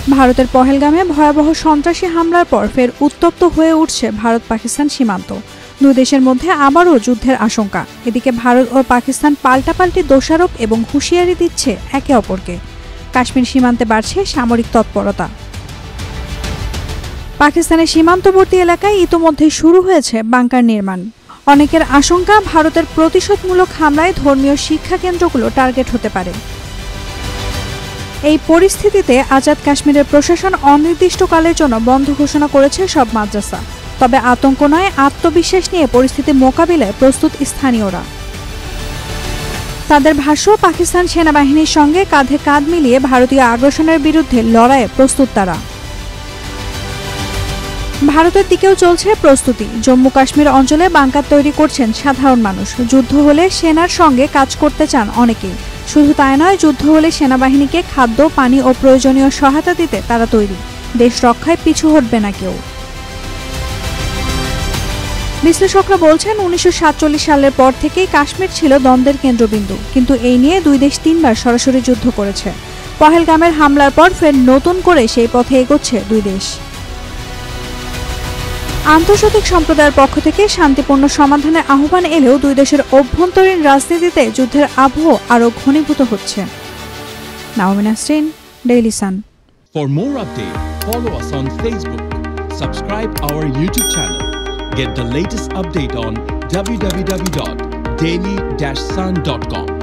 ভারতের পহেলগামে ভয়াবহ সন্ত্রাসী হামলার পর ফের উত্তপ্ত হয়ে উঠছে ভারত পাকিস্তান সীমান্ত। দুই দেশের মধ্যে আবারও যুদ্ধের আশঙ্কা। এদিকে ভারত ও পাকিস্তান পাল্টাপাল্টি দোষারোপ এবং হুঁশিয়ারি দিচ্ছে একে অপরকে। কাশ্মীর সীমান্তে বাড়ছে সামরিক তৎপরতা। পাকিস্তানের সীমান্তবর্তী এলাকায় ইতোমধ্যে শুরু হয়েছে বাংকার নির্মাণ। অনেকের আশঙ্কা, ভারতের প্রতিশোধমূলক হামলায় ধর্মীয় শিক্ষা কেন্দ্রগুলো টার্গেট হতে পারে। এই পরিস্থিতিতে আজাদ কাশ্মীরের প্রশাসন অনির্দিষ্টকালের জন্য বন্ধ ঘোষণা করেছে সব মাদ্রাসা। তবে আতঙ্ক নয়, আত্মবিশ্বাস নিয়ে পরিস্থিতি মোকাবিলায় প্রস্তুত স্থানীয়রা। তাদের ভাষ্য, পাকিস্তান সেনাবাহিনীর সঙ্গে কাঁধে কাঁধ মিলিয়ে ভারতীয় আগ্রাসনের বিরুদ্ধে লড়াইয়ে প্রস্তুত তারা। ভারতের দিকেও চলছে প্রস্তুতি। জম্মু কাশ্মীর অঞ্চলে বাংকার তৈরি করছেন সাধারণ মানুষ। যুদ্ধ হলে সেনার সঙ্গে কাজ করতে চান অনেকেই। শুধু তাই নয়, যুদ্ধ হলে সেনাবাহিনীকে খাদ্য, পানি ও প্রয়োজনীয় সহায়তা দিতে তারা তৈরি। দেশ রক্ষায় পিছু হটবে না কেউ। বিশ্লেষকরা বলছেন, 1947 সালের পর থেকেই কাশ্মীর ছিল দ্বন্দ্বের কেন্দ্রবিন্দু। কিন্তু এই নিয়ে দুই দেশ তিনবার সরাসরি যুদ্ধ করেছে। পহেলগামের হামলার পর ফের নতুন করে সেই পথে এগোচ্ছে দুই দেশ। আন্তর্জাতিক সম্প্রদায়ের পক্ষ থেকে শান্তিপূর্ণ সমাধানের আহ্বান এলেও দুই দেশের অভ্যন্তরীণ রাজনীতিতে যুদ্ধের আবহ আরও ঘনীভূত হচ্ছে। Naomi Nasrin, Daily Sun. For more updates, follow us on Facebook, subscribe our YouTube channel, get the latest update on www.daily-sun.com.